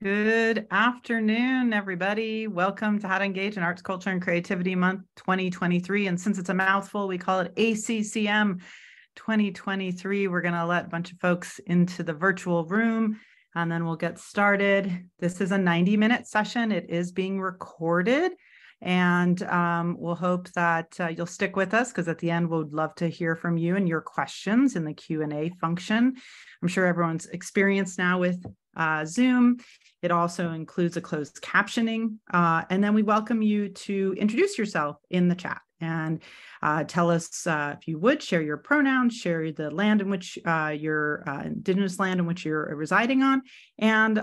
Good afternoon, everybody. Welcome to How to Engage in Arts, Culture, and Creativity Month 2023. And since it's a mouthful, we call it ACCM 2023. We're going to let a bunch of folks into the virtual room, and then we'll get started. This is a 90-minute session. It is being recorded, and we'll hope that you'll stick with us, because at the end, we'd love to hear from you and your questions in the Q&A function. I'm sure everyone's experienced now with Zoom. It also includes a closed captioning. And then we welcome you to introduce yourself in the chat and tell us, if you would, share your pronouns, share the land in which your Indigenous land in which you're residing on, and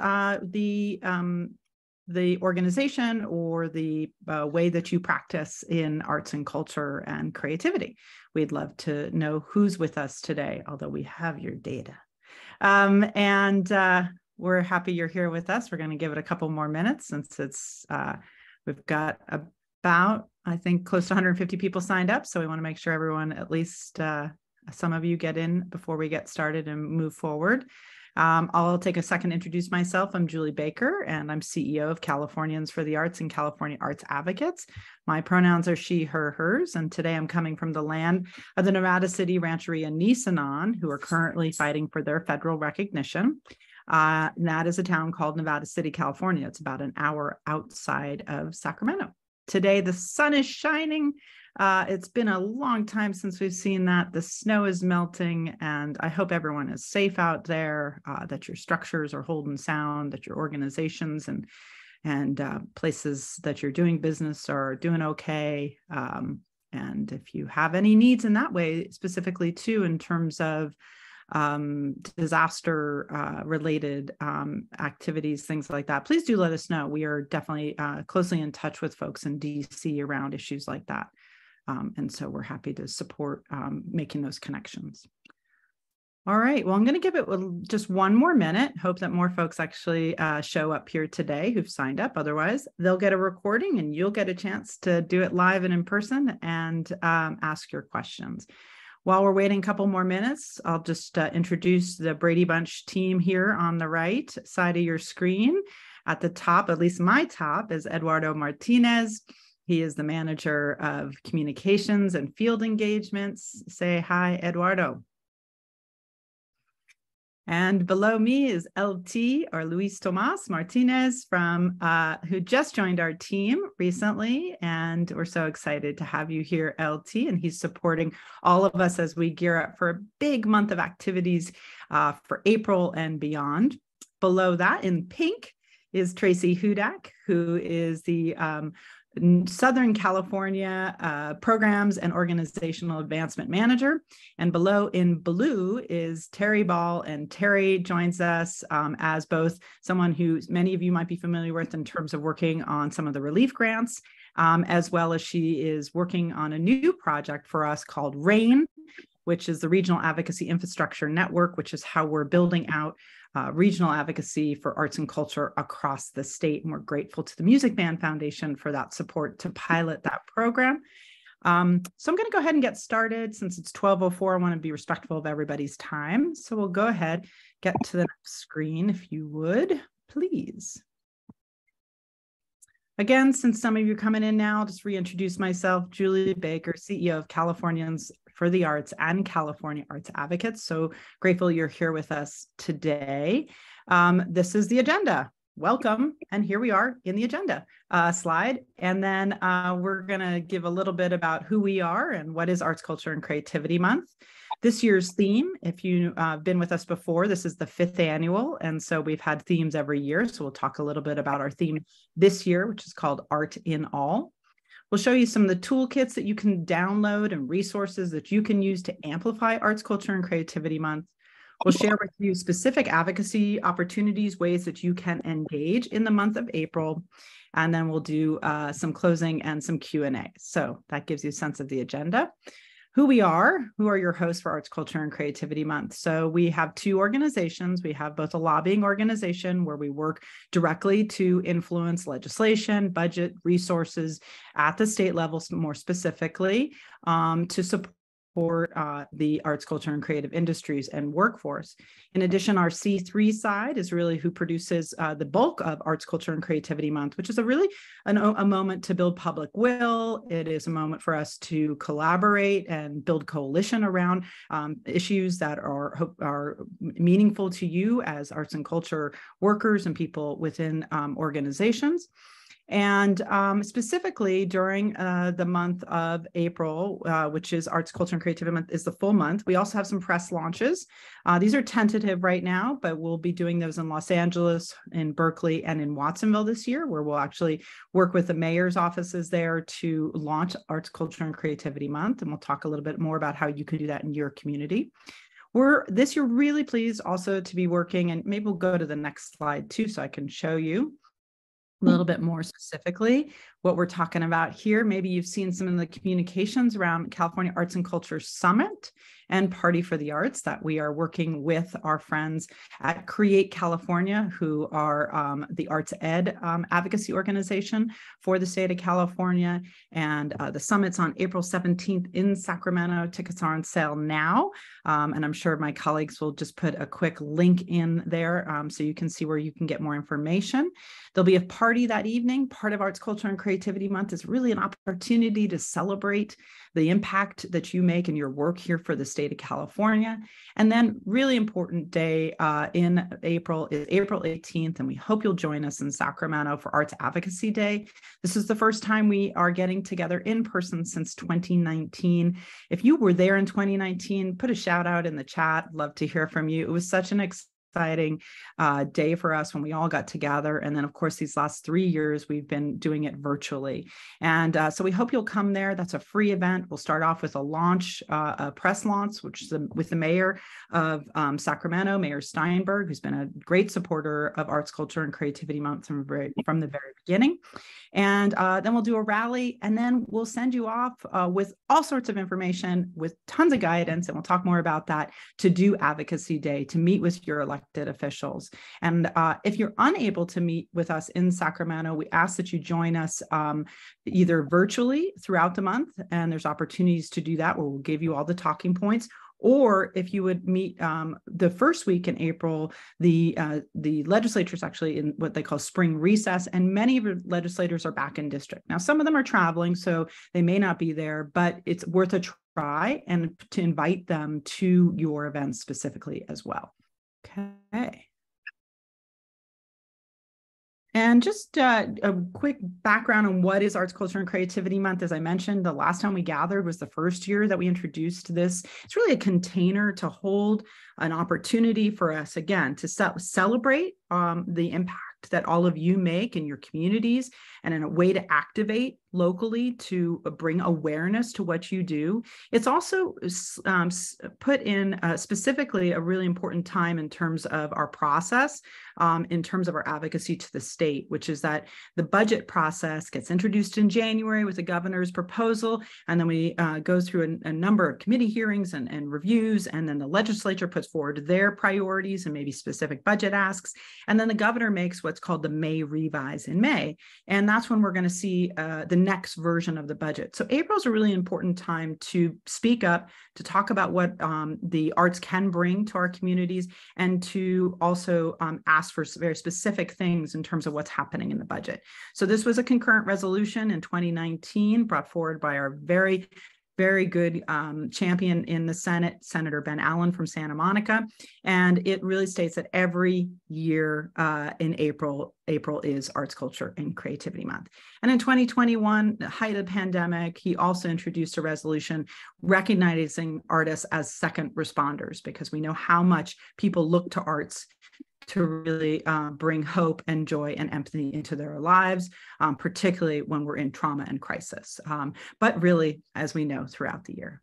the organization or the way that you practice in arts and culture and creativity. We'd love to know who's with us today, although we have your data. We're happy you're here with us. We're going to give it a couple more minutes since it's we've got about, I think, close to 150 people signed up. So we want to make sure everyone, at least some of you, get in before we get started and move forward. I'll take a second to introduce myself. I'm Julie Baker, and I'm CEO of Californians for the Arts and California Arts Advocates. My pronouns are she, her, hers, and today I'm coming from the land of the Nevada City Rancheria Nisenan, who are currently fighting for their federal recognition. And that is a town called Nevada City, California. It's about an hour outside of Sacramento. Today, the sun is shining. It's been a long time since we've seen that. The snow is melting, and I hope everyone is safe out there, that your structures are holding sound, that your organizations and places that you're doing business are doing okay. And if you have any needs in that way, specifically too, in terms of disaster related activities, things like that, please do let us know. We are definitely closely in touch with folks in DC around issues like that. And so we're happy to support making those connections. All right, well, I'm going to give it just one more minute. Hope that more folks actually show up here today who've signed up. Otherwise, they'll get a recording and you'll get a chance to do it live and in person and ask your questions. While we're waiting a couple more minutes, I'll just introduce the Brady Bunch team here on the right side of your screen. At the top, at least my top, is Eduardo Martinez. He is the manager of communications and field engagements. Say hi, Eduardo. And below me is LT, or Luis Tomas Martinez, from who just joined our team recently. And we're so excited to have you here, LT. And he's supporting all of us as we gear up for a big month of activities for April and beyond. Below that, in pink, is Tracy Hudak, who is the Southern California Programs and Organizational Advancement Manager. And below in blue is Terry Ball, and Terry joins us as both someone who many of you might be familiar with in terms of working on some of the relief grants, as well as she is working on a new project for us called RAIN, which is the Regional Advocacy Infrastructure Network, which is how we're building out regional advocacy for arts and culture across the state. And we're grateful to the Music Band Foundation for that support to pilot that program. So I'm going to go ahead and get started. Since it's 12:04, I want to be respectful of everybody's time. So we'll go ahead, get to the next screen, if you would, please. Again, since some of you are coming in now, I'll just reintroduce myself, Julie Baker, CEO of Californians for the Arts and California Arts Advocates. So grateful you're here with us today. This is the agenda. Welcome. And here we are in the agenda slide. And then we're going to give a little bit about who we are and what is Arts, Culture, and Creativity Month. This year's theme, if you've been with us before, this is the 5th annual. And so we've had themes every year. So we'll talk a little bit about our theme this year, which is called Art in All. We'll show you some of the toolkits that you can download and resources that you can use to amplify Arts, Culture, and Creativity Month. We'll share with you specific advocacy opportunities, ways that you can engage in the month of April. And then we'll do some closing and some Q&A. So that gives you a sense of the agenda. Who are your hosts for Arts, Culture, and Creativity Month. So we have two organizations. We have both a lobbying organization where we work directly to influence legislation, budget, resources at the state level, more specifically, to support support the arts, culture, and creative industries and workforce. In addition, our C3 side is really who produces the bulk of Arts, Culture, and Creativity Month, which is a really a moment to build public will. It is a moment for us to collaborate and build coalition around issues that are meaningful to you as arts and culture workers and people within organizations. And specifically during the month of April, which is Arts, Culture, and Creativity Month, is the full month. We also have some press launches. These are tentative right now, but we'll be doing those in Los Angeles, in Berkeley, and in Watsonville this year, where we'll actually work with the mayor's offices there to launch Arts, Culture, and Creativity Month. And we'll talk a little bit more about how you can do that in your community. We're this year really pleased also to be working, and maybe we'll go to the next slide too, so I can show you a little bit more specifically what we're talking about here. Maybe you've seen some of the communications around California Arts and Culture Summit and Party for the Arts that we are working with our friends at Create California, who are the arts ed advocacy organization for the state of California. And the summit's on April 17th in Sacramento. Tickets are on sale now. And I'm sure my colleagues will just put a quick link in there so you can see where you can get more information. There'll be a party that evening. Part of Arts, Culture, and Creativity Month is really an opportunity to celebrate the impact that you make in your work here for the state of California. And then really important day in April is April 18th, and we hope you'll join us in Sacramento for Arts Advocacy Day. This is the first time we are getting together in person since 2019. If you were there in 2019, put a shout out in the chat. Love to hear from you. It was such an exciting day for us when we all got together. And then, of course, these last 3 years, we've been doing it virtually. And so we hope you'll come there. That's a free event. We'll start off with a launch, a press launch, which is with the mayor of Sacramento, Mayor Steinberg, who's been a great supporter of Arts, Culture, and Creativity Month from the very beginning. And then we'll do a rally, and then we'll send you off with all sorts of information, with tons of guidance, and we'll talk more about that, to do Advocacy Day, to meet with your elected officials. And if you're unable to meet with us in Sacramento, we ask that you join us either virtually throughout the month, and there's opportunities to do that where we'll give you all the talking points. Or if you would meet the first week in April, the legislature is actually in what they call spring recess, and many of your legislators are back in district. Now, some of them are traveling, so they may not be there, but it's worth a try and to invite them to your events specifically as well. Okay. And just a quick background on what is Arts, Culture, and Creativity Month. As I mentioned, the last time we gathered was the first year that we introduced this. It's really a container to hold an opportunity for us, again, to celebrate the impact that all of you make in your communities, and in a way to activate locally to bring awareness to what you do. It's also put in specifically a really important time in terms of our process, in terms of our advocacy to the state, which is that the budget process gets introduced in January with the governor's proposal, and then we go through a number of committee hearings and reviews, and then the legislature puts forward their priorities and maybe specific budget asks, and then the governor makes what's called the May revise in May, and that's when we're going to see the next version of the budget. So April is a really important time to speak up, to talk about what the arts can bring to our communities, and to also ask for very specific things in terms of what's happening in the budget. So this was a concurrent resolution in 2019 brought forward by our very good champion in the Senate, Senator Ben Allen from Santa Monica. And it really states that every year in April is Arts, Culture, and Creativity Month. And in 2021, the height of the pandemic, he also introduced a resolution recognizing artists as second responders, because we know how much people look to arts to really bring hope and joy and empathy into their lives, particularly when we're in trauma and crisis, but really, as we know, throughout the year.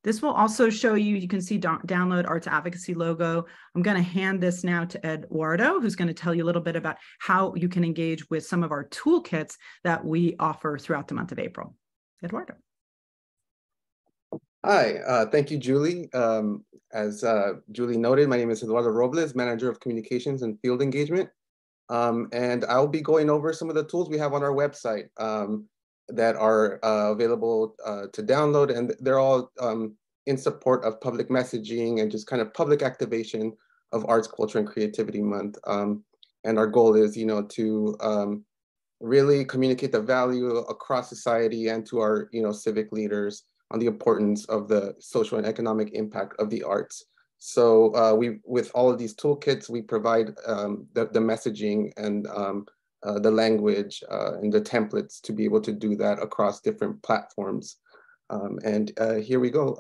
This will also show you, you can see download Arts Advocacy logo. I'm going to hand this now to Eduardo, who's going to tell you a little bit about how you can engage with some of our toolkits that we offer throughout the month of April. Eduardo. Hi, thank you, Julie. As Julie noted, my name is Eduardo Robles, Manager of Communications and Field Engagement. And I'll be going over some of the tools we have on our website. that are available to download, and they're all in support of public messaging and just kind of public activation of Arts, Culture, and Creativity Month. And our goal is, to really communicate the value across society and to our, civic leaders on the importance of the social and economic impact of the arts. So with all of these toolkits, we provide the messaging and the language and the templates to be able to do that across different platforms. And here we go,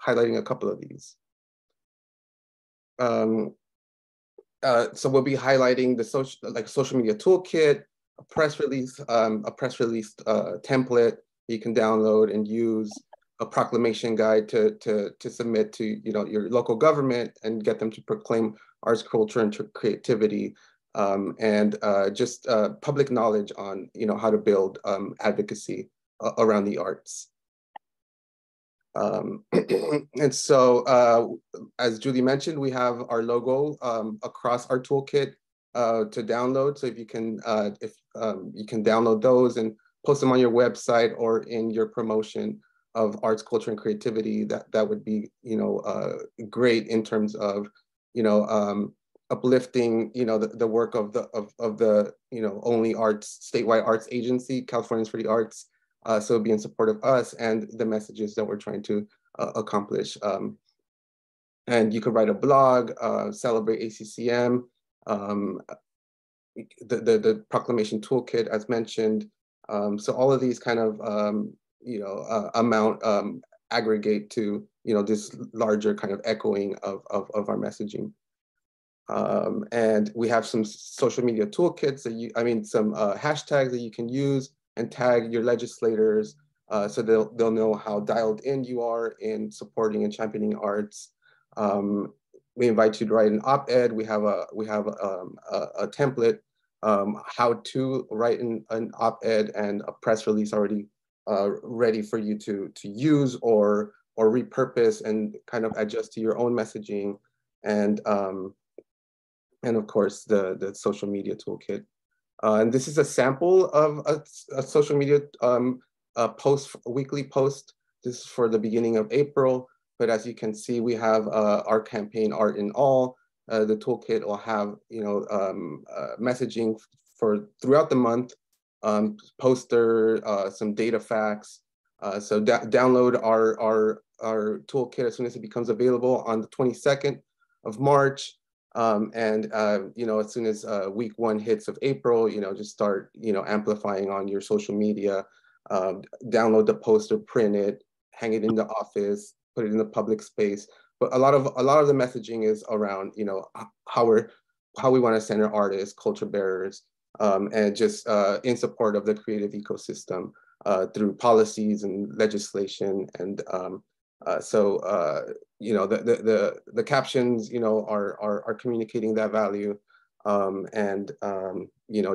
highlighting a couple of these. So we'll be highlighting the social media toolkit, a press release template you can download and use, a proclamation guide to submit to your local government and get them to proclaim arts, culture, and creativity, and just public knowledge on how to build advocacy around the arts. And so, as Julie mentioned, we have our logo across our toolkit to download. So if you can download those and post them on your website or in your promotion of arts, culture, and creativity, that would be great in terms of uplifting the work of the only arts statewide arts agency, Californians for the Arts. So be in support of us and the messages that we're trying to accomplish. And you could write a blog, celebrate ACCM, the proclamation toolkit as mentioned. So all of these kind of aggregate to this larger kind of echoing of our messaging. And we have some social media toolkits some hashtags that you can use and tag your legislators so they'll know how dialed in you are in supporting and championing arts. We invite you to write an op-ed. We have a template how to write an op-ed and a press release already ready for you to use or repurpose and kind of adjust to your own messaging, and of course the social media toolkit. And this is a sample of a social media weekly post. This is for the beginning of April, but as you can see, we have our campaign Art in All. The toolkit will have messaging for throughout the month, poster, some data facts. So download our toolkit as soon as it becomes available on the 22nd of March. As soon as week 1 hits of April, just start, amplifying on your social media, download the poster, print it, hang it in the office, put it in the public space. But a lot of the messaging is around, how we want to center artists, culture bearers, and just in support of the creative ecosystem through policies and legislation. And the captions, are communicating that value, and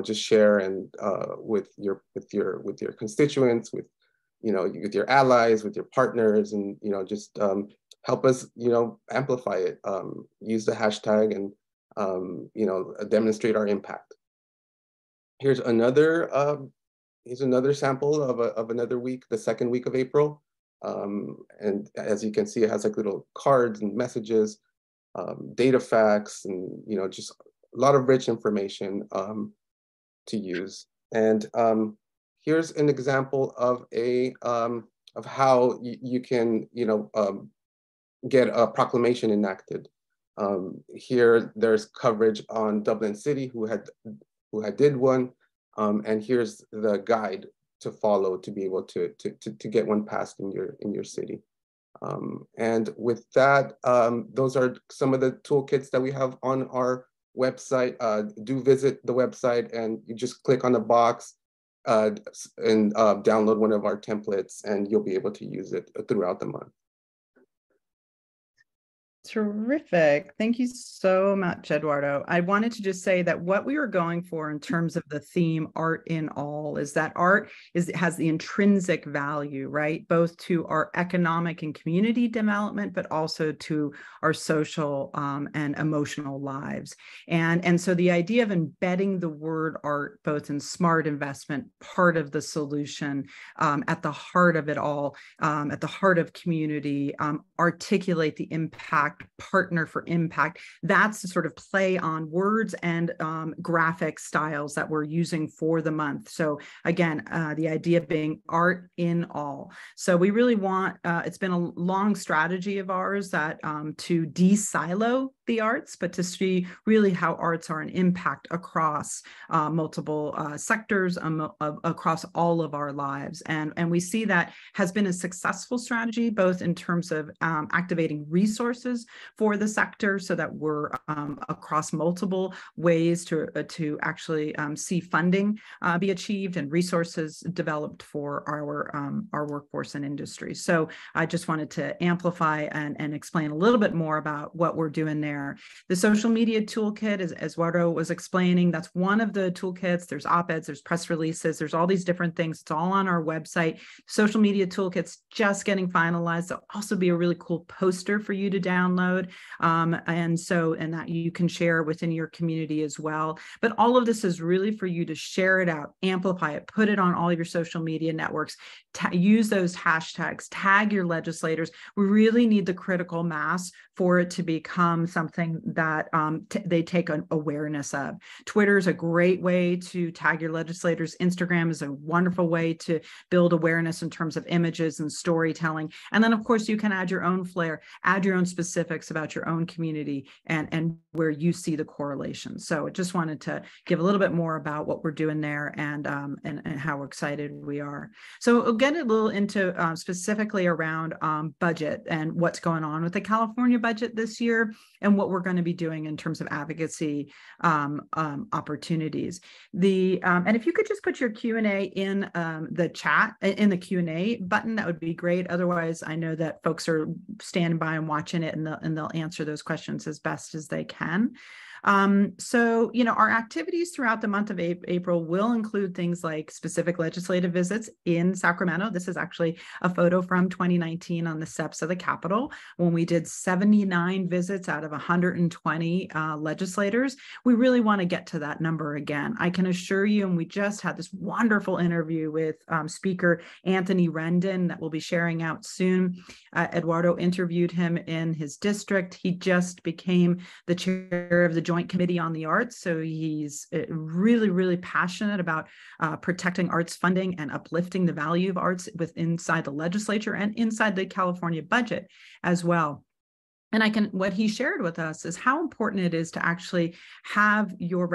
just share and with your constituents, with your allies, with your partners, and just help us amplify it. Use the hashtag and demonstrate our impact. Here's another sample of another week, the second week of April. And as you can see, it has like little cards and messages, data facts, and just a lot of rich information to use. And here's an example of of how you can get a proclamation enacted. Here there's coverage on Dublin City who did one, and here's the guide to follow to be able to get one passed in your city. And with that, those are some of the toolkits that we have on our website. Do visit the website and you just click on the box and download one of our templates, and you'll be able to use it throughout the month. Terrific. Thank you so much, Eduardo. I wanted to just say that what we were going for in terms of the theme art in all is that art has the intrinsic value, right? Both to our economic and community development, but also to our social and emotional lives. And so the idea of embedding the word art, both in smart investment, part of the solution, at the heart of it all, at the heart of community, articulate the impact, partner for impact. That's the sort of play on words and graphic styles that we're using for the month. So again, the idea being art in all. So we really want, it's been a long strategy of ours that to de-silo the arts, but to see really how arts are an impact across multiple sectors, across all of our lives. And we see that has been a successful strategy, both in terms of activating resources for the sector so that we're across multiple ways to actually see funding be achieved and resources developed for our workforce and industry. So I just wanted to amplify and explain a little bit more about what we're doing there. The social media toolkit, as Eduardo was explaining, that's one of the toolkits. There's op-eds, there's press releases, there's all these different things. It's all on our website. Social media toolkit's just getting finalized. There'll also be a really cool poster for you to download. And that you can share within your community as well. But all of this is really for you to share it out, amplify it, put it on all of your social media networks, use those hashtags, tag your legislators. We really need the critical mass for it to become something that they take an awareness of. Twitter is a great way to tag your legislators. Instagram is a wonderful way to build awareness in terms of images and storytelling. And then, of course, you can add your own flair, add your own specifics about your own community and where you see the correlation. So I just wanted to give a little bit more about what we're doing there and how excited we are. So we'll get a little into specifically around budget and what's going on with the California budget this year and what we're going to be doing in terms of advocacy opportunities. And if you could just put your Q&A in the chat, in the Q&A button, that would be great. Otherwise, I know that folks are standing by and watching it, and they'll answer those questions as best as they can. So, our activities throughout the month of April will include things like specific legislative visits in Sacramento. This is actually a photo from 2019 on the steps of the Capitol when we did 79 visits out of 120 legislators. We really want to get to that number again. I can assure you, and we just had this wonderful interview with Speaker Anthony Rendon that we'll be sharing out soon. Eduardo interviewed him in his district. He just became the chair of the Joint Committee on the Arts. So he's really, really passionate about protecting arts funding and uplifting the value of arts inside the legislature and inside the California budget as well. And what he shared with us is how important it is to actually have your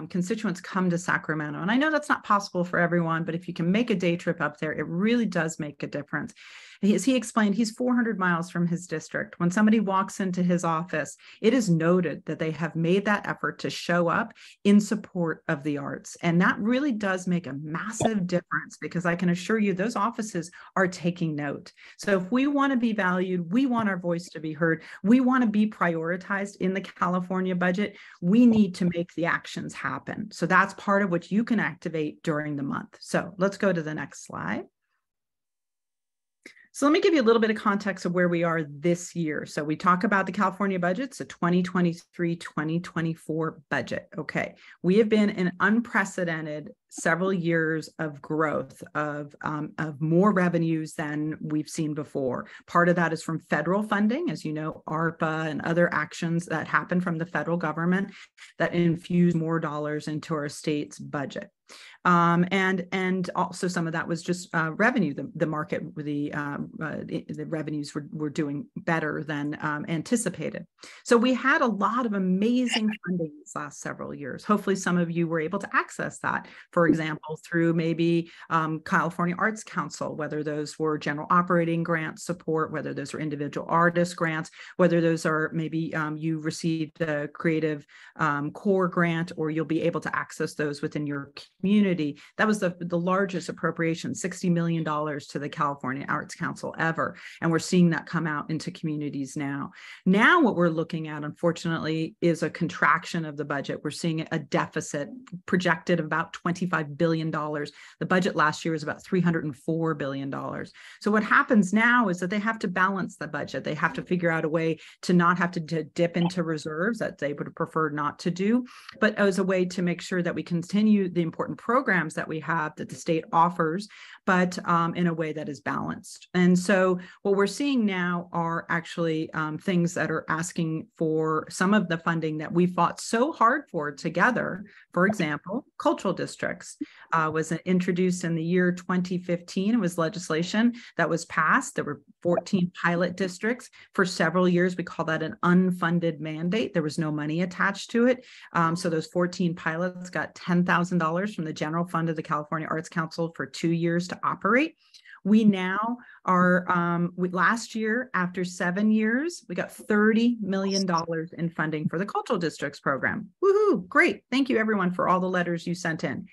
constituents come to Sacramento. And I know that's not possible for everyone, but if you can make a day trip up there, it really does make a difference. As he explained, he's 400 miles from his district. When somebody walks into his office, it is noted that they have made that effort to show up in support of the arts. And that really does make a massive difference, because I can assure you those offices are taking note. So if we want to be valued, we want our voice to be heard, we want to be prioritized in the California budget, we need to make the actions happen. So that's part of what you can activate during the month. So let's go to the next slide. So let me give you a little bit of context of where we are this year. So we talk about the California budget, it's a 2023-2024 budget. Okay, we have been in unprecedented several years of growth of more revenues than we've seen before. Part of that is from federal funding, as you know, ARPA and other actions that happen from the federal government that infuse more dollars into our state's budget. And also some of that was just revenue. The market, the revenues were doing better than anticipated. So we had a lot of amazing funding these last several years. Hopefully some of you were able to access that for example, through maybe California Arts Council, whether those were general operating grant support, whether those are individual artist grants, whether those are maybe you received a creative core grant, or you'll be able to access those within your community. That was the largest appropriation, $60 million to the California Arts Council ever. And we're seeing that come out into communities now. Now what we're looking at, unfortunately, is a contraction of the budget. We're seeing a deficit projected of about $25 billion. The budget last year was about $304 billion. So what happens now is that they have to balance the budget. They have to figure out a way to not have to dip into reserves that they would prefer not to do, but as a way to make sure that we continue the important programs that we have that the state offers, but in a way that is balanced. And so what we're seeing now are actually things that are asking for some of the funding that we fought so hard for together. For example, cultural districts was introduced in the year 2015. It was legislation that was passed. There were 14 pilot districts. For several years, we call that an unfunded mandate. There was no money attached to it. So those 14 pilots got $10,000 from the general fund of the California Arts Council for 2 years to operate. We now are, last year, after 7 years, we got $30 million in funding for the cultural districts program. Woohoo, great. Thank you everyone for all the letters you sent in.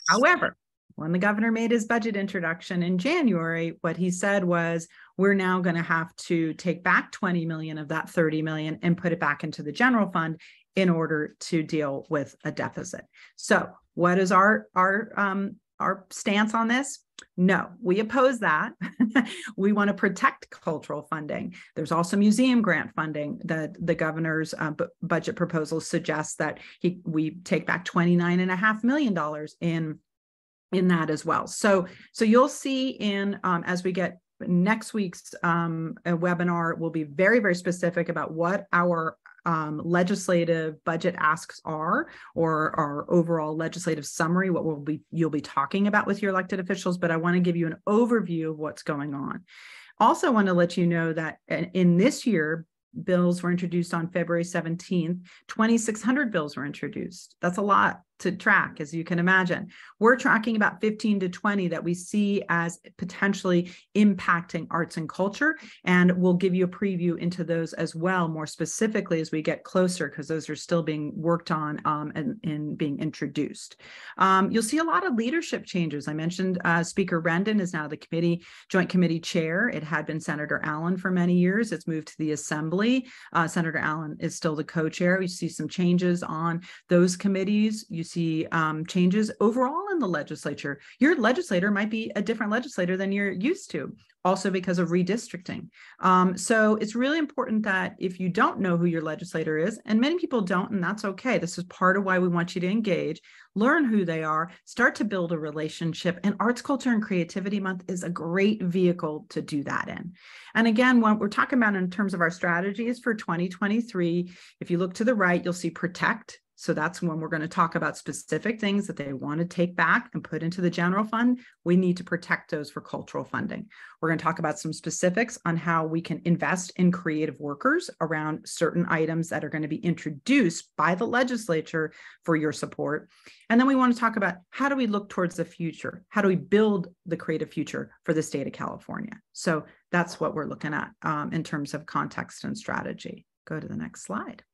However, when the governor made his budget introduction in January, what he said was, we're now going to have to take back 20 million of that 30 million and put it back into the general fund in order to deal with a deficit. So what is our stance on this? No, we oppose that. We want to protect cultural funding. There's also museum grant funding that the governor's budget proposal suggests that we take back $29.5 million in that as well. So you'll see in as we get next week's webinar, will be very, very specific about what our legislative budget asks are, or our overall legislative summary, what you'll be talking about with your elected officials. But I want to give you an overview of what's going on. Also want to let you know that in this year, bills were introduced on February 17th. 2,600 bills were introduced. That's a lot to track, as you can imagine. We're tracking about 15 to 20 that we see as potentially impacting arts and culture, and we'll give you a preview into those as well, more specifically as we get closer, because those are still being worked on and being introduced. You'll see a lot of leadership changes. I mentioned Speaker Rendon is now the Joint Committee Chair. It had been Senator Allen for many years. It's moved to the Assembly. Senator Allen is still the co-chair. You see some changes on those committees. You see changes overall in the legislature. Your legislator might be a different legislator than you're used to, also because of redistricting. So it's really important that if you don't know who your legislator is, and many people don't, and that's okay. This is part of why we want you to engage, learn who they are, start to build a relationship. And Arts, Culture, and Creativity Month is a great vehicle to do that in. And again, what we're talking about in terms of our strategies for 2023, if you look to the right, you'll see protect. So that's when we're going to talk about specific things that they want to take back and put into the general fund. We need to protect those for cultural funding. We're going to talk about some specifics on how we can invest in creative workers around certain items that are going to be introduced by the legislature for your support. And then we want to talk about how do we look towards the future? How do we build the creative future for the state of California? So that's what we're looking at in terms of context and strategy. Go to the next slide.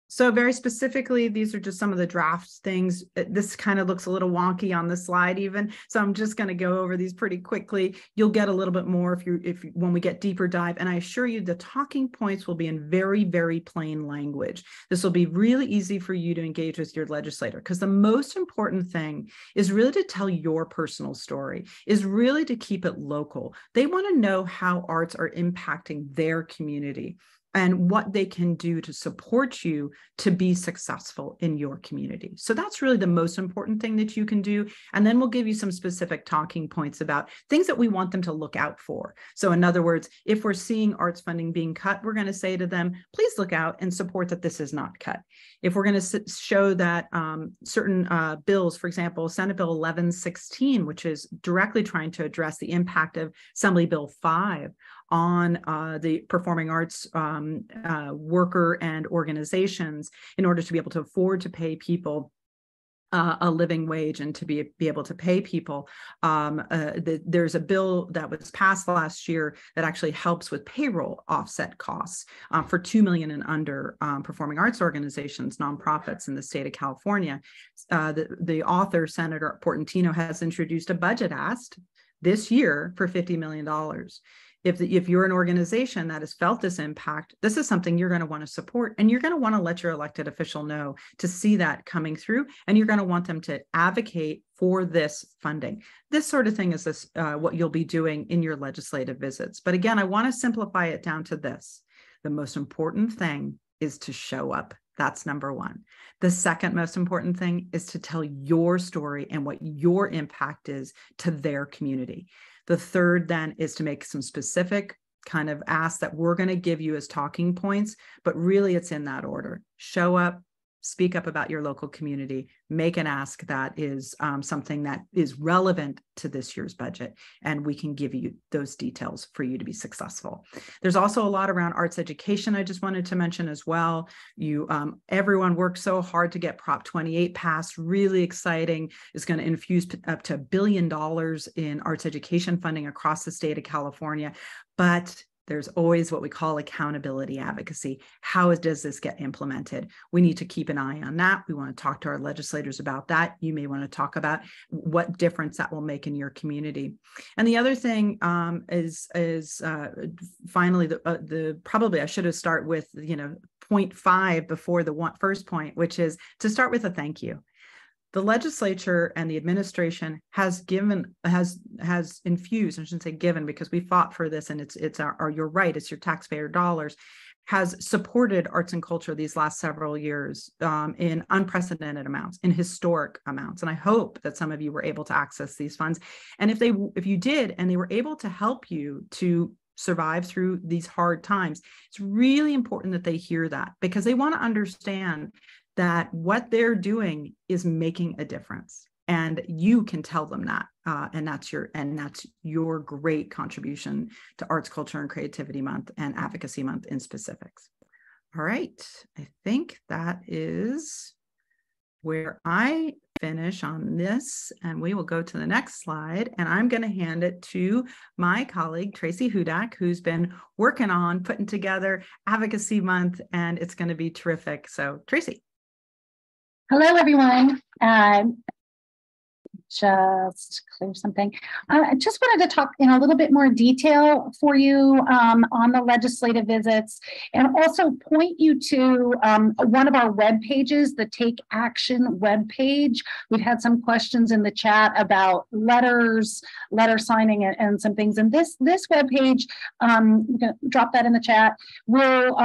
So very specifically, these are just some of the draft things. This kind of looks a little wonky on the slide even. So I'm just going to go over these pretty quickly. You'll get a little bit more when we get deeper dive. And I assure you the talking points will be in very, very plain language. This will be really easy for you to engage with your legislator, because the most important thing is really to tell your personal story, is really to keep it local. They want to know how arts are impacting their community and what they can do to support you to be successful in your community. So that's really the most important thing that you can do. And then we'll give you some specific talking points about things that we want them to look out for. So in other words, if we're seeing arts funding being cut, we're going to say to them, please look out and support that this is not cut. If we're going to show that certain bills, for example, Senate Bill 1116, which is directly trying to address the impact of Assembly Bill 5 on the performing arts worker and organizations in order to be able to afford to pay people a living wage and to be able to pay people. There's a bill that was passed last year that actually helps with payroll offset costs for 2 million and under performing arts organizations, nonprofits in the state of California. The author, Senator Portantino, has introduced a budget ask this year for $50 million. If you're an organization that has felt this impact, this is something you're going to want to support, and you're going to want to let your elected official know to see that coming through, and you're going to want them to advocate for this funding. This sort of thing is what you'll be doing in your legislative visits. But again, I want to simplify it down to this. The most important thing is to show up. That's number one. The second most important thing is to tell your story and what your impact is to their community. The third then is to make some specific kind of asks that we're going to give you as talking points, but really it's in that order. Show up, speak up about your local community, make an ask that is something that is relevant to this year's budget, and we can give you those details for you to be successful. There's also a lot around arts education I just wanted to mention as well. Everyone worked so hard to get Prop 28 passed, really exciting. It's going to infuse up to $1 billion in arts education funding across the state of California, but there's always what we call accountability advocacy. How does this get implemented? We need to keep an eye on that. We want to talk to our legislators about that. You may want to talk about what difference that will make in your community. And the other thing is finally, probably I should have started with, point 5 before the first point, which is to start with a thank you. The legislature and the administration has infused, I shouldn't say given because we fought for this and it's you're right, it's your taxpayer dollars, has supported arts and culture these last several years in unprecedented amounts, in historic amounts. And I hope that some of you were able to access these funds. And if you did, and they were able to help you to survive through these hard times, it's really important that they hear that, because they want to understand that what they're doing is making a difference, and you can tell them that, and that's your great contribution to Arts, Culture, and Creativity Month and Advocacy Month in specifics. All right, I think that is where I finish on this, and we will go to the next slide, and I'm going to hand it to my colleague Tracy Hudak, who's been working on putting together Advocacy Month, and it's going to be terrific. So Tracy. Hello, everyone. Just clear something. I just wanted to talk in a little bit more detail for you on the legislative visits, and also point you to one of our web pages, the Take Action web page. We've had some questions in the chat about letter signing and some things. And this web page, I'm going to drop that in the chat, will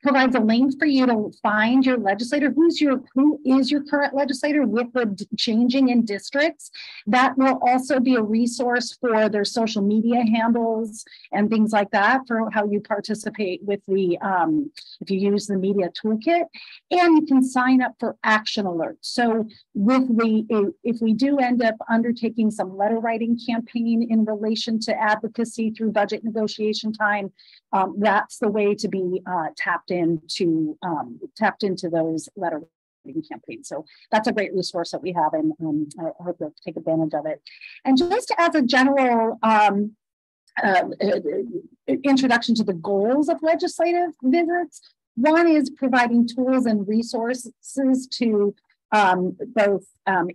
provides a link for you to find your legislator, who is your current legislator with the changing in districts. That will also be a resource for their social media handles and things like that for how you participate with the, if you use the media toolkit, and you can sign up for action alerts. So if we do end up undertaking some letter writing campaign in relation to advocacy through budget negotiation time, that's the way to be tapped into those letter writing campaigns. So that's a great resource that we have, and I hope you'll take advantage of it. And just as a general introduction to the goals of legislative visits, one is providing tools and resources to both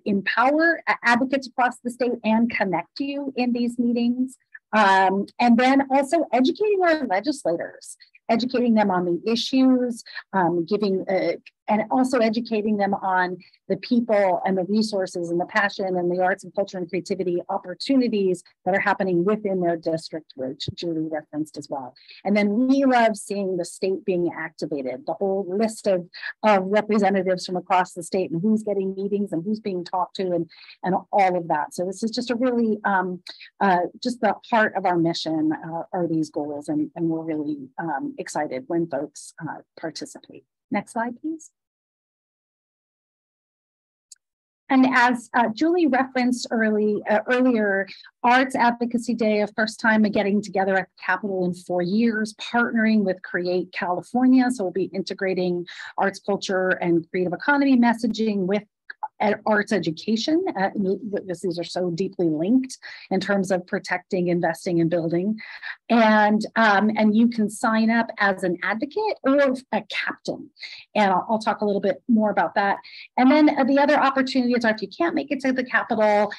empower advocates across the state and connect you in these meetings. And then also educating our legislators, educating them on the issues, and also educating them on the people and the resources and the passion and the arts and culture and creativity opportunities that are happening within their district, which Julie referenced as well. And then we love seeing the state being activated, the whole list of representatives from across the state and who's getting meetings and who's being talked to and all of that. So this is just a really, just the heart of our mission are these goals, and we're really excited when folks participate. Next slide, please. And as Julie referenced earlier, Arts Advocacy Day, a first time getting together at the Capitol in 4 years, partnering with Create California. So we'll be integrating arts, culture, and creative economy messaging with arts education. These are so deeply linked in terms of protecting, investing, and building. And you can sign up as an advocate or a captain. And I'll talk a little bit more about that. And then the other opportunities are, if you can't make it to the Capitol,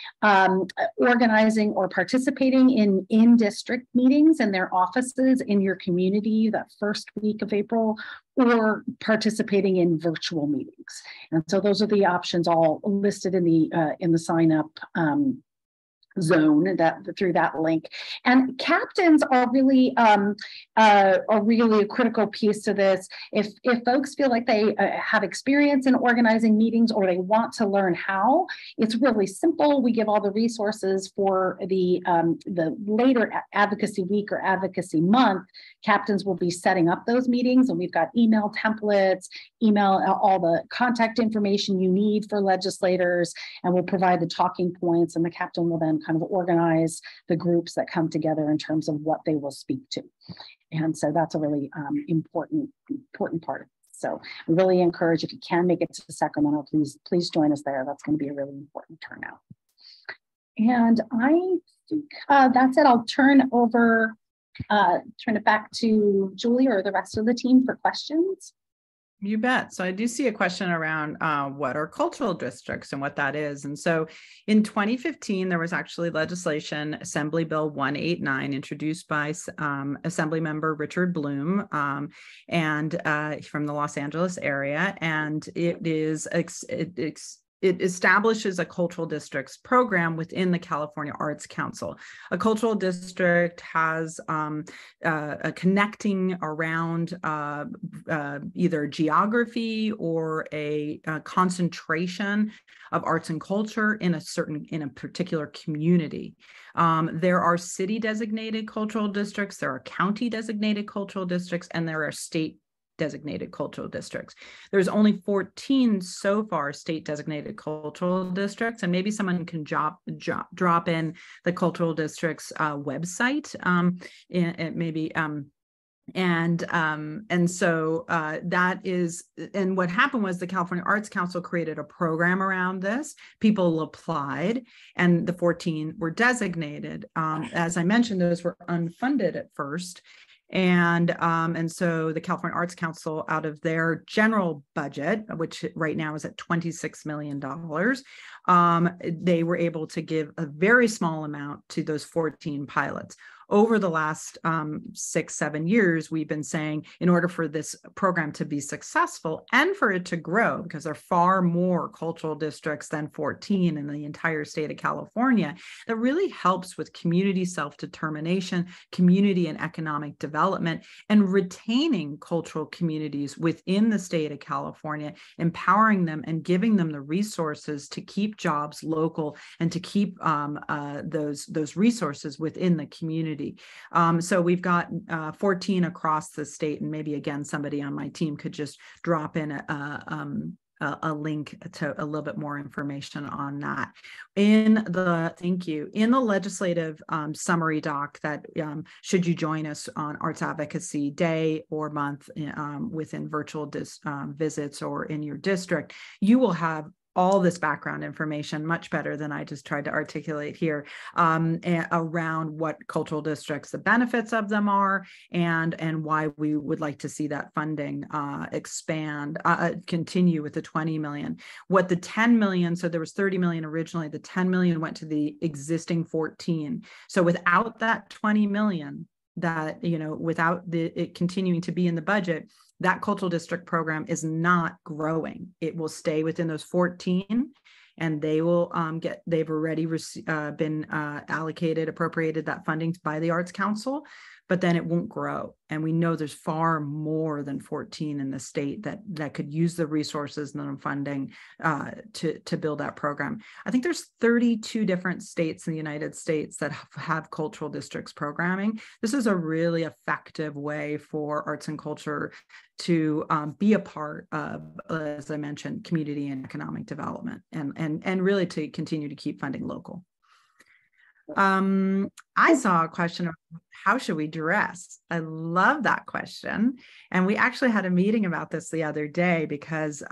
organizing or participating in district meetings in their offices in your community that first week of April, or participating in virtual meetings. And so those are the options all listed in the sign up zone through that link. And captains are really a critical piece to this. If folks feel like they have experience in organizing meetings, or they want to learn how, it's really simple. We give all the resources for the later advocacy week or advocacy month. Captains will be setting up those meetings, and we've got email templates, all the contact information you need for legislators, and we'll provide the talking points, and the captain will then kind of organize the groups that come together in terms of what they will speak to. And so that's a really important part of it. So we really encourage, if you can make it to Sacramento, please join us there. That's going to be a really important turnout. And I think that's it. I'll turn it back to Julie or the rest of the team for questions. You bet. So I do see a question around what are cultural districts and what that is. And so in 2015, there was actually legislation, Assembly Bill 189, introduced by Assembly Member Richard Bloom and from the Los Angeles area. And it establishes a cultural districts program within the California Arts Council. A cultural district has a connecting around either geography or a concentration of arts and culture in a particular community. There are city designated cultural districts, there are county designated cultural districts, and there are state designated cultural districts. There's only 14 so far state designated cultural districts, and maybe someone can drop in the cultural districts website, and so that is, and what happened was the California Arts Council created a program around this. People applied, and the 14 were designated. As I mentioned, those were unfunded at first. And so the California Arts Council, out of their general budget, which right now is at $26 million, they were able to give a very small amount to those 14 pilots. Over the last 6-7 years, we've been saying, in order for this program to be successful and for it to grow, because there are far more cultural districts than 14 in the entire state of California, that really helps with community self-determination, community and economic development, and retaining cultural communities within the state of California, empowering them and giving them the resources to keep jobs local and to keep those resources within the community. So we've got 14 across the state, and maybe again somebody on my team could just drop in a link to a little bit more information on that. In the legislative summary doc that should you join us on Arts Advocacy Day or month within virtual visits or in your district, you will have all this background information, much better than I just tried to articulate here, around what cultural districts, the benefits of them are, and why we would like to see that funding expand, continue with the 20 million. What the 10 million, so there was 30 million originally, the 10 million went to the existing 14. So without that 20 million, that, without it continuing to be in the budget, that cultural district program is not growing. It will stay within those 14, and they will they've already been appropriated that funding by the Arts Council, but then it won't grow. And we know there's far more than 14 in the state that could use the resources and the funding to build that program. I think there's 32 different states in the United States that have cultural districts programming. This is a really effective way for arts and culture to be a part of, as I mentioned, community and economic development, and really to continue to keep funding local. I saw a question of how should we dress? I love that question. And we actually had a meeting about this the other day because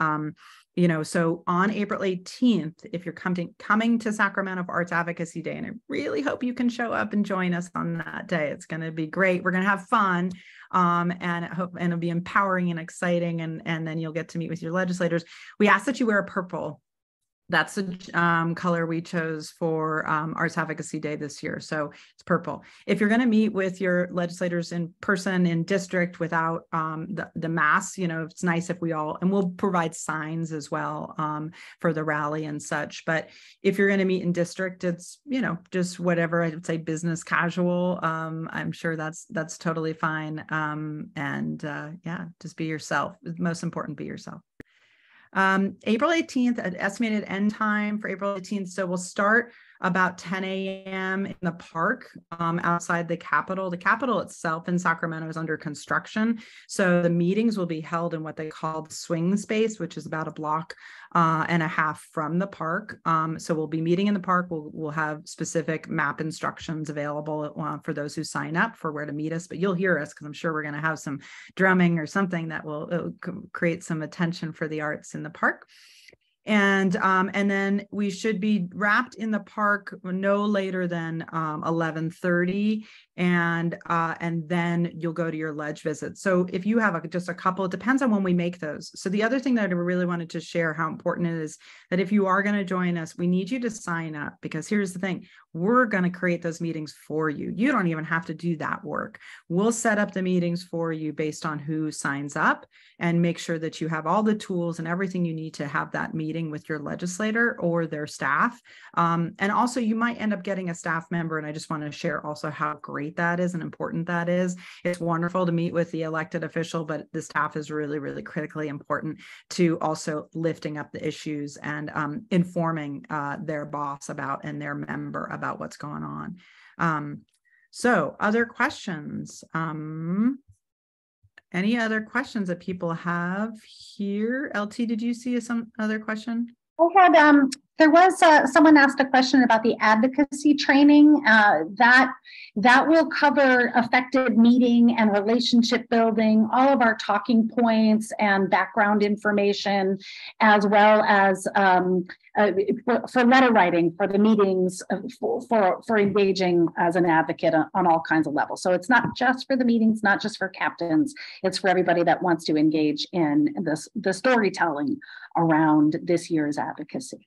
So on April 18th, if you're coming to Sacramento for Arts Advocacy Day, and I really hope you can show up and join us on that day. It's going to be great. We're going to have fun, and I hope, and it'll be empowering and exciting, and then you'll get to meet with your legislators. We ask that you wear purple. That's the color we chose for Arts Advocacy Day this year. So it's purple. If you're going to meet with your legislators in person in district without the mask, it's nice if we all, and we'll provide signs as well for the rally and such. But if you're going to meet in district, it's, just whatever, I would say business casual. I'm sure that's totally fine. Yeah, just be yourself. Most important, be yourself. April 18th, an estimated end time for April 18th. So we'll start about 10 a.m. in the park outside the Capitol. The Capitol itself in Sacramento is under construction. So the meetings will be held in what they call the swing space, which is about a block and a half from the park. So we'll be meeting in the park. We'll have specific map instructions available for those who sign up for where to meet us, but you'll hear us because I'm sure we're going to have some drumming or something that will create some attention for the arts in the park. And then we should be wrapped in the park no later than 11:30, and then you'll go to your ledge visit. So if you have just a couple, it depends on when we make those. So the other thing that I really wanted to share how important it is that if you are going to join us, we need you to sign up, because here's the thing, we're going to create those meetings for you. You don't even have to do that work. We'll set up the meetings for you based on who signs up, and make sure that you have all the tools and everything you need to have that meeting with your legislator or their staff. And also you might end up getting a staff member. And I just want to share also how great that is and important that is. It's wonderful to meet with the elected official, but the staff is really, really critically important to also lifting up the issues and informing their boss about and their member about what's going on. So other questions? Any other questions that people have here? LT, did you see some other question? I had, there was someone asked a question about the advocacy training that will cover effective meeting and relationship building, all of our talking points and background information, as well as for letter writing for the meetings, for engaging as an advocate on all kinds of levels. So it's not just for the meetings, not just for captains, it's for everybody that wants to engage in the storytelling around this year's advocacy.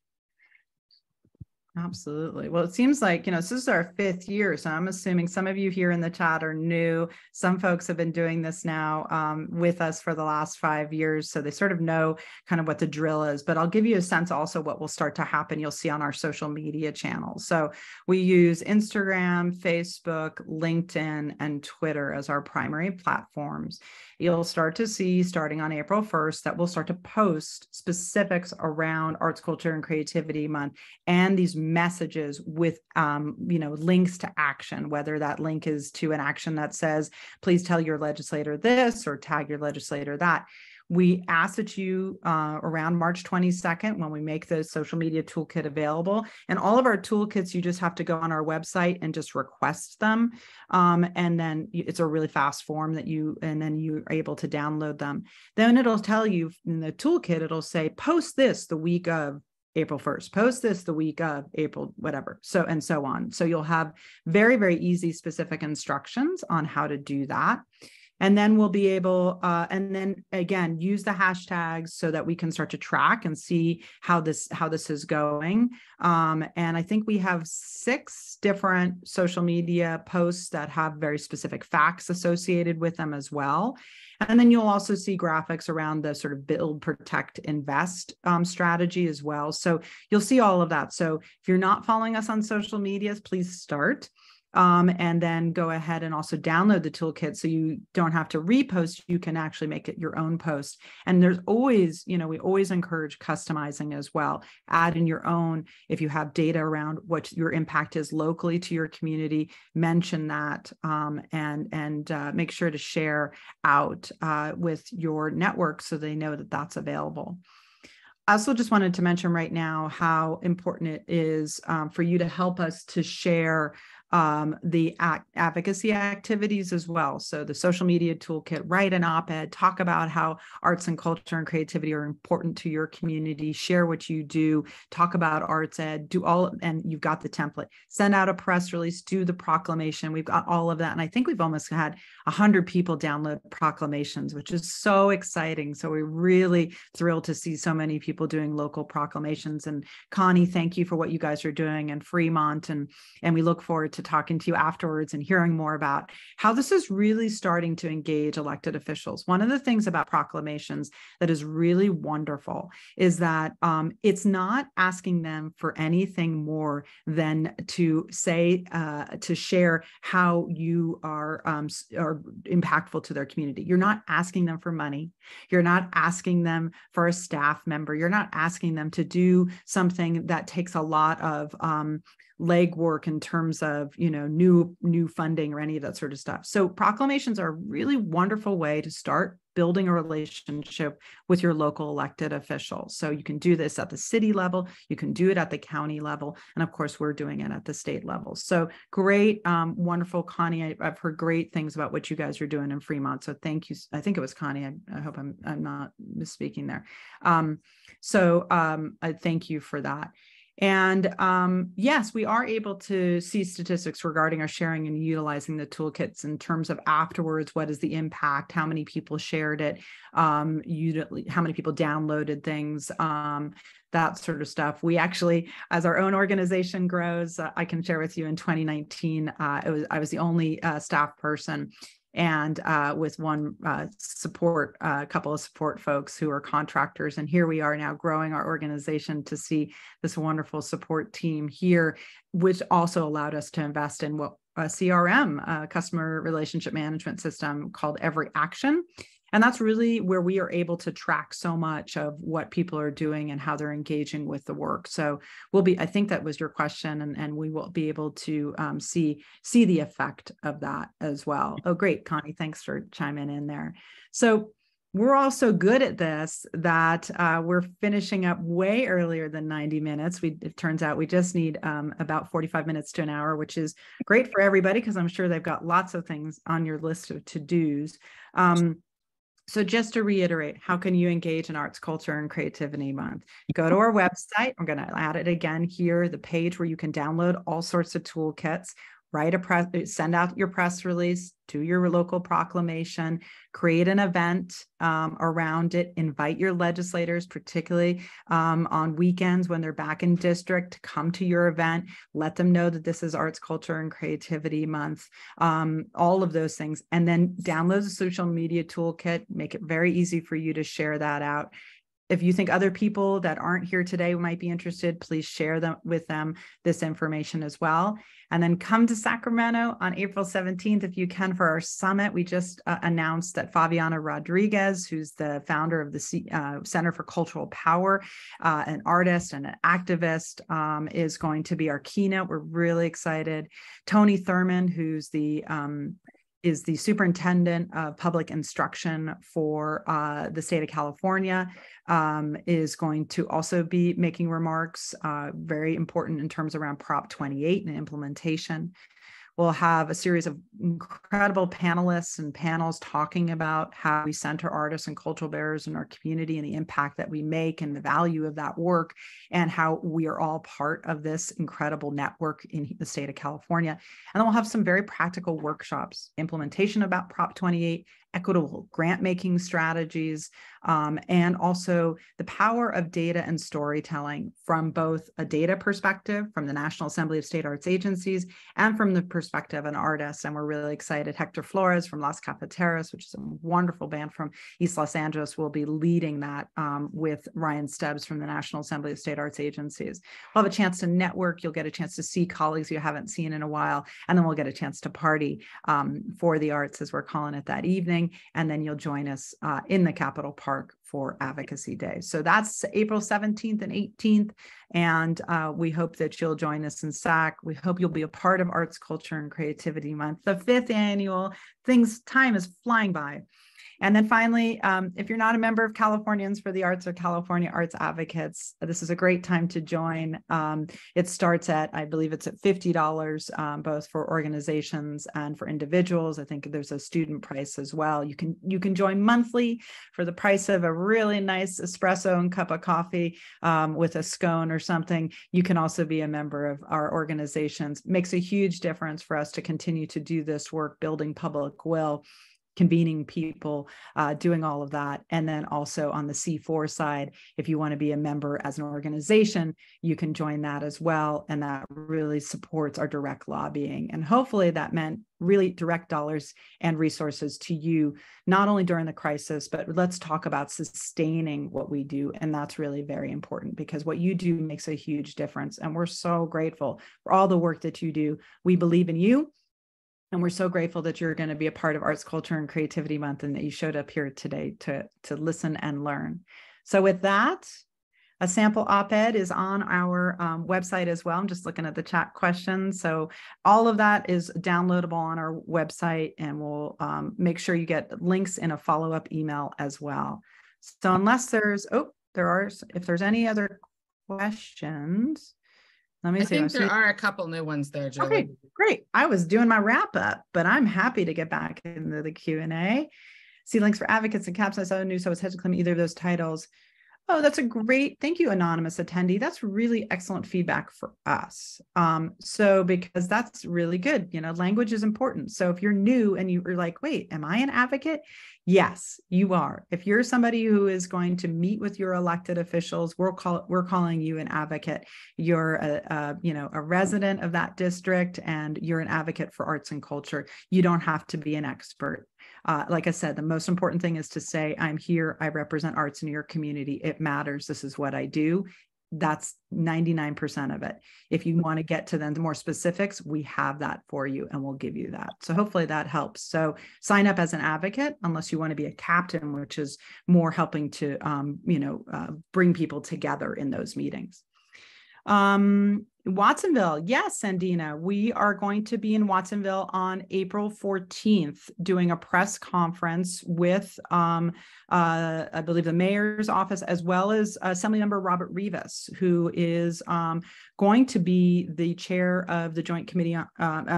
Absolutely. Well, it seems like, this is our 5th year. So I'm assuming some of you here in the chat are new. Some folks have been doing this now with us for the last 5 years. So they sort of know kind of what the drill is, but I'll give you a sense also what will start to happen. You'll see on our social media channels. So we use Instagram, Facebook, LinkedIn, and Twitter as our primary platforms. You'll start to see starting on April 1st that we'll start to post specifics around Arts, Culture, and Creativity Month and these messages with, links to action, whether that link is to an action that says, please tell your legislator this or tag your legislator that. We ask that you around March 22nd, when we make the social media toolkit available, and all of our toolkits, you just have to go on our website and just request them. And then it's a really fast form and then you're able to download them. Then it'll tell you in the toolkit, it'll say, post this the week of April 1st, post this the week of April, whatever. So, and so on. So you'll have very, very easy, specific instructions on how to do that. And then we'll be able, and then again, use the hashtags so that we can start to track and see how this is going. And I think we have 6 different social media posts that have very specific facts associated with them as well. And then you'll also see graphics around the sort of build, protect, invest strategy as well. So you'll see all of that. So if you're not following us on social medias, please start. And then go ahead and also download the toolkit so you don't have to repost. You can actually make it your own post. And there's always, we always encourage customizing as well. Add in your own, if you have data around what your impact is locally to your community, mention that and make sure to share out with your network so they know that that's available. I also just wanted to mention right now how important it is for you to help us to share the advocacy activities as well. So the social media toolkit, write an op-ed, talk about how arts and culture and creativity are important to your community, share what you do, talk about arts ed, do all, and you've got the template. Send out a press release, do the proclamation. We've got all of that. And I think we've almost had 100 people download proclamations, which is so exciting. So we're really thrilled to see so many people doing local proclamations. And Connie, thank you for what you guys are doing in Fremont. And we look forward to talking to you afterwards and hearing more about how this is really starting to engage elected officials. One of the things about proclamations that is really wonderful is that it's not asking them for anything more than to say, to share how you are impactful to their community. You're not asking them for money. You're not asking them for a staff member. You're not asking them to do something that takes a lot of legwork in terms of, you know, new funding or any of that sort of stuff. So proclamations are a really wonderful way to start building a relationship with your local elected officials. So you can do this at the city level, you can do it at the county level, and of course we're doing it at the state level. So great, wonderful, Connie. I've heard great things about what you guys are doing in Fremont. So thank you. I think it was Connie. I hope I'm not misspeaking there. I thank you for that. And yes, we are able to see statistics regarding our sharing and utilizing the toolkits in terms of afterwards, what is the impact, how many people shared it, how many people downloaded things, that sort of stuff. We actually, as our own organization grows, I can share with you in 2019, I was the only staff person, and with one couple of support folks who are contractors. And here we are now growing our organization to see this wonderful support team here, which also allowed us to invest in what a CRM, customer relationship management system called Every Action. And that's really where we are able to track so much of what people are doing and how they're engaging with the work. So I think that was your question, and we will be able to see the effect of that as well. Oh, great, Connie, thanks for chiming in there. So we're all so good at this that we're finishing up way earlier than 90 minutes. It turns out we just need about 45 minutes to an hour, which is great for everybody because I'm sure they've got lots of things on your list of to-dos. So just to reiterate, how can you engage in Arts, Culture, and Creativity Month? Go to our website. I'm going to add it again here, the page where you can download all sorts of toolkits, send out your press release, do your local proclamation, create an event around it, invite your legislators, particularly on weekends when they're back in district, to come to your event, let them know that this is Arts, Culture, and Creativity Month, all of those things. And then download the social media toolkit, make it very easy for you to share that out. If you think other people that aren't here today might be interested, please share with them this information as well. And then come to Sacramento on April 17th, if you can, for our summit. We just announced that Fabiana Rodriguez, who's the founder of the Center for Cultural Power, an artist and an activist, is going to be our keynote. We're really excited. Tony Thurman, who's is the superintendent of public instruction for the state of California, is going to also be making remarks, very important in terms around Prop 28 and implementation. We'll have a series of incredible panelists and panels talking about how we center artists and cultural bearers in our community and the impact that we make and the value of that work, and how we are all part of this incredible network in the state of California. And then we'll have some very practical workshops, implementation about Prop 28, equitable grant-making strategies, and also the power of data and storytelling from both a data perspective, from the National Assembly of State Arts Agencies, and from the perspective of an artist. And we're really excited. Hector Flores from Las Cafeteras, which is a wonderful band from East Los Angeles, will be leading that with Ryan Stubbs from the National Assembly of State Arts Agencies. We'll have a chance to network. You'll get a chance to see colleagues you haven't seen in a while, and then we'll get a chance to party for the arts, as we're calling it, that evening. And then you'll join us in the Capitol Park for Advocacy Day. So that's April 17th and 18th. And we hope that you'll join us in SAC. We hope you'll be a part of Arts, Culture, and Creativity Month, the 5th annual. Time is flying by. And then finally, if you're not a member of Californians for the Arts or California Arts Advocates, this is a great time to join. It starts at, I believe it's at $50, both for organizations and for individuals. I think there's a student price as well. You can join monthly for the price of a really nice espresso and cup of coffee with a scone or something. You can also be a member of our organizations. Makes a huge difference for us to continue to do this work, building public will, convening people, doing all of that. And then also on the C4 side, if you want to be a member as an organization, you can join that as well. And that really supports our direct lobbying. And hopefully that meant really direct dollars and resources to you, not only during the crisis, but let's talk about sustaining what we do. And that's really very important because what you do makes a huge difference. And we're so grateful for all the work that you do. We believe in you. And we're so grateful that you're going to be a part of Arts, Culture, and Creativity Month and that you showed up here today to listen and learn. So with that, a sample op-ed is on our website as well. I'm just looking at the chat questions. So all of that is downloadable on our website, and we'll make sure you get links in a follow-up email as well. So unless there's, if there's any other questions, let me see. I think there are a couple new ones there, Julie. Okay, great. I was doing my wrap up, but I'm happy to get back into the Q&A. See links for advocates and CAPS. I saw news, so I was hesitant to claim either of those titles. Oh, that's a great, thank you, anonymous attendee. That's really excellent feedback for us. So because that's really good, language is important. So if you're new and you're like, wait, am I an advocate? Yes, you are. If you're somebody who is going to meet with your elected officials, we're calling you an advocate. You're a resident of that district, and you're an advocate for arts and culture. You don't have to be an expert. Like I said, the most important thing is to say, I'm here, I represent arts in your community. It matters. This is what I do. That's 99% of it. If you want to get to then the more specifics, we have that for you and we'll give you that. So hopefully that helps. So sign up as an advocate, unless you want to be a captain, which is more helping to, bring people together in those meetings. Watsonville. Yes, Sandina, we are going to be in Watsonville on April 14th doing a press conference with, I believe, the mayor's office, as well as Assemblymember Robert Rivas, who is going to be the chair of the Joint Committee,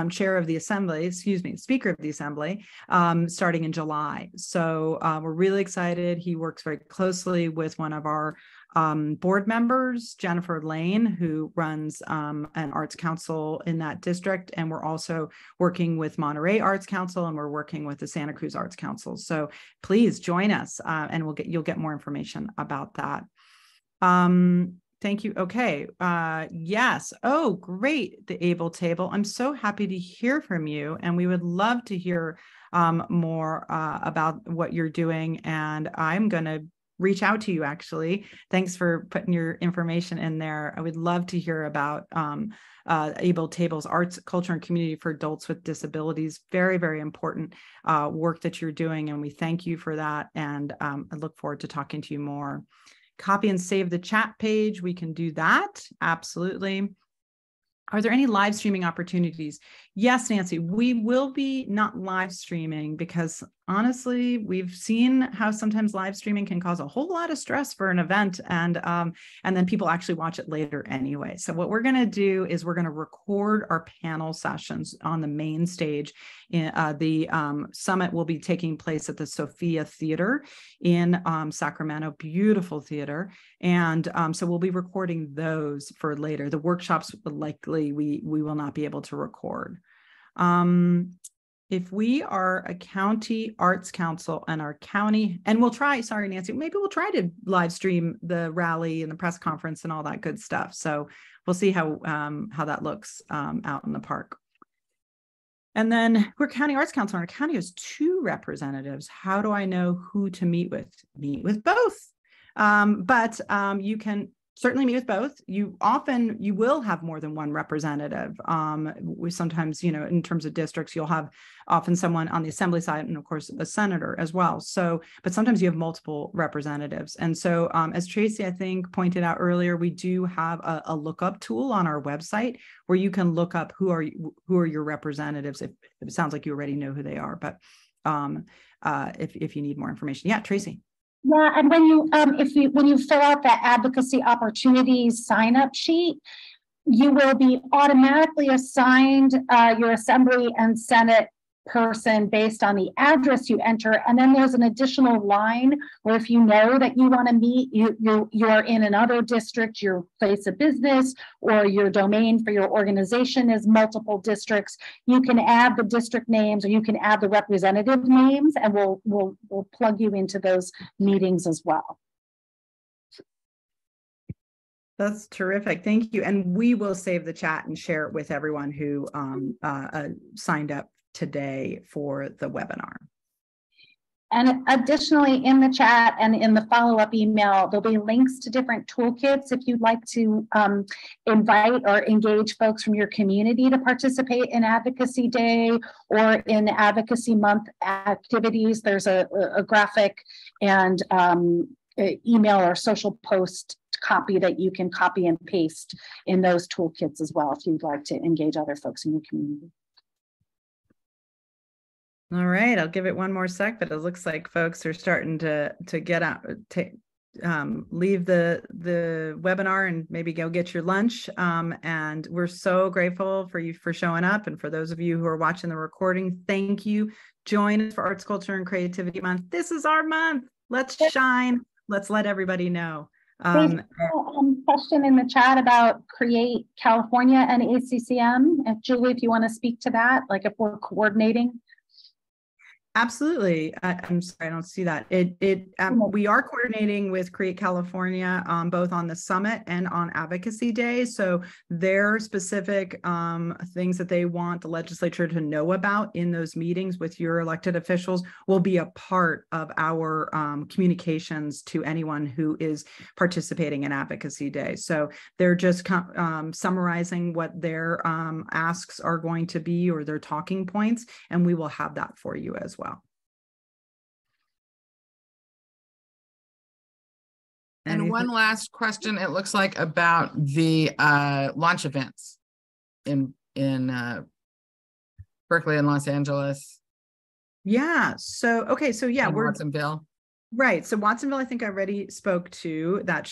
chair of the Assembly, Speaker of the Assembly, starting in July. So we're really excited. He works very closely with one of our board members, Jennifer Lane, who runs an arts council in that district. And we're also working with Monterey Arts Council, and we're working with the Santa Cruz Arts Council. So please join us and you'll get more information about that. Thank you. Okay. Yes. Oh, great. The Able Table. I'm so happy to hear from you. And we would love to hear more about what you're doing. And I'm going to reach out to you, actually. Thanks for putting your information in there. I would love to hear about Able Table's Arts, Culture, and Community for Adults with Disabilities. Very, very important work that you're doing, and we thank you for that. And I look forward to talking to you more. Copy and save the chat page. We can do that. Absolutely. Are there any live streaming opportunities? Yes, Nancy, we will be not live streaming because honestly, we've seen how sometimes live streaming can cause a whole lot of stress for an event, and then people actually watch it later anyway. So what we're going to do is we're going to record our panel sessions on the main stage. The summit will be taking place at the Sophia Theater in Sacramento, beautiful theater. And so we'll be recording those for later. The workshops, likely we will not be able to record. If we are a county arts council and our county, and we'll try, sorry, Nancy, maybe we'll try to live stream the rally and the press conference and all that good stuff. So we'll see how that looks out in the park. And then we're County Arts Council, and our county has 2 representatives. How do I know who to meet with? Meet with both. But you can certainly meet with both. You will have more than one representative. We sometimes, in terms of districts, you'll have often someone on the assembly side and of course a senator as well. So, but sometimes you have multiple representatives. And so as Tracy, I think, pointed out earlier, we do have a lookup tool on our website where you can look up who are your representatives. If it sounds like you already know who they are, but if you need more information. Yeah, Tracy. Yeah, and when you fill out that advocacy opportunities sign-up sheet, you will be automatically assigned your assembly and Senate person based on the address you enter. And then there's an additional line where if you know that you want to meet, you're in another district, your place of business or your domain for your organization is multiple districts, you can add the district names or you can add the representative names, and we'll plug you into those meetings as well. That's terrific. Thank you. And we will save the chat and share it with everyone who signed up today for the webinar. And additionally, in the chat and in the follow-up email, there'll be links to different toolkits if you'd like to invite or engage folks from your community to participate in Advocacy Day or in Advocacy Month activities. There's a graphic and email or social post copy that you can copy and paste in those toolkits as well if you'd like to engage other folks in your community. All right, I'll give it one more sec, but it looks like folks are starting to get out, leave the webinar and maybe go get your lunch. And we're so grateful for you for showing up. And for those of you who are watching the recording, thank you. Join us for Arts, Culture, and Creativity Month. This is our month. Let's shine. Let's let everybody know. There's a question in the chat about Create California and ACCM. Julie, if you want to speak to that, like if we're coordinating. Absolutely. I'm sorry, I don't see that. We are coordinating with Create California both on the summit and on Advocacy Day. So their specific things that they want the legislature to know about in those meetings with your elected officials will be a part of our communications to anyone who is participating in Advocacy Day. So they're just summarizing what their asks are going to be or their talking points, and we will have that for you as well. And one last question, it looks like, about the launch events in Berkeley and Los Angeles. Yeah. So, okay. So yeah, we're Watsonville. Right. So Watsonville, I think I already spoke to. That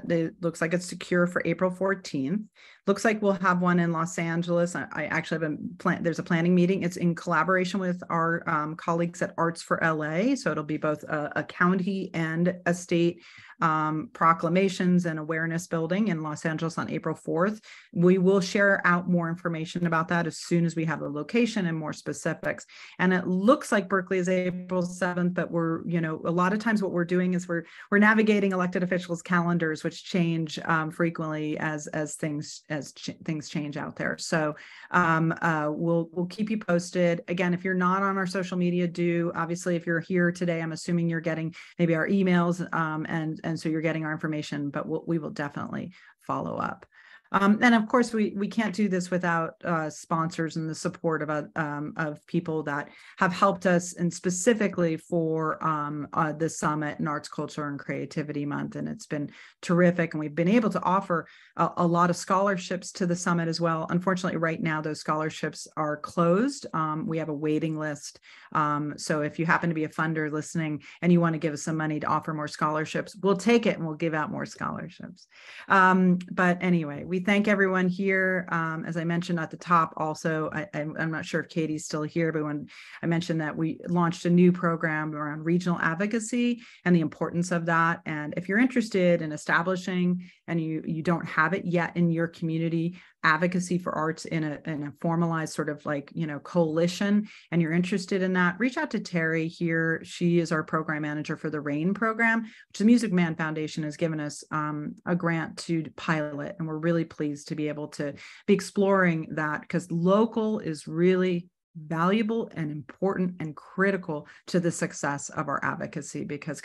it looks like it's secure for April 14th. Looks like we'll have one in Los Angeles. I actually have there's a planning meeting. It's in collaboration with our colleagues at Arts for LA. So it'll be both a county and a state proclamations and awareness building in Los Angeles on April 4th. We will share out more information about that as soon as we have the location and more specifics. And it looks like Berkeley is April 7th, but we're, a lot of times what we're doing is we're navigating elected officials' calendars, which change frequently as things change out there. So we'll keep you posted. Again, if you're not on our social media, obviously, if you're here today, I'm assuming you're getting maybe our emails and so you're getting our information, but we will definitely follow up. And of course, we can't do this without sponsors and the support of people that have helped us, and specifically for the Summit and Arts, Culture, and Creativity Month. And it's been terrific. And we've been able to offer a lot of scholarships to the Summit as well. Unfortunately, right now, those scholarships are closed. We have a waiting list. So if you happen to be a funder listening and you want to give us some money to offer more scholarships, we'll take it and we'll give out more scholarships. But anyway, we thank everyone here. As I mentioned at the top, also, I'm not sure if Katie's still here, but when I mentioned that we launched a new program around regional advocacy and the importance of that. And if you're interested in establishing and you don't have it yet in your community, advocacy for arts in a formalized sort of coalition, and you're interested in that, reach out to Terry here. She is our program manager for the RAIN program, which the Music Man Foundation has given us a grant to pilot. And we're really pleased to be able to be exploring that, because local is really valuable and important and critical to the success of our advocacy, because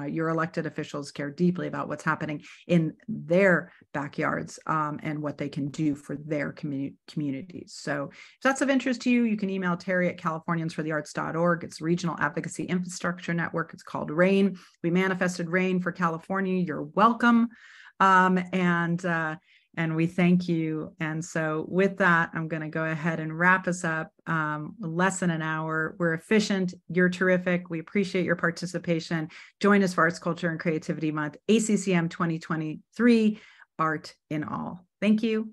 your elected officials care deeply about what's happening in their backyards and what they can do for their communities. So if that's of interest to you, you can email Terry at californiansforthearts.org. It's Regional Advocacy Infrastructure Network. It's called RAIN. We manifested RAIN for California. You're welcome. And we thank you. And so with that, I'm going to go ahead and wrap us up. Less than an hour. We're efficient. You're terrific. We appreciate your participation. Join us for Arts, Culture, and Creativity Month, ACCM 2023, Art in All. Thank you.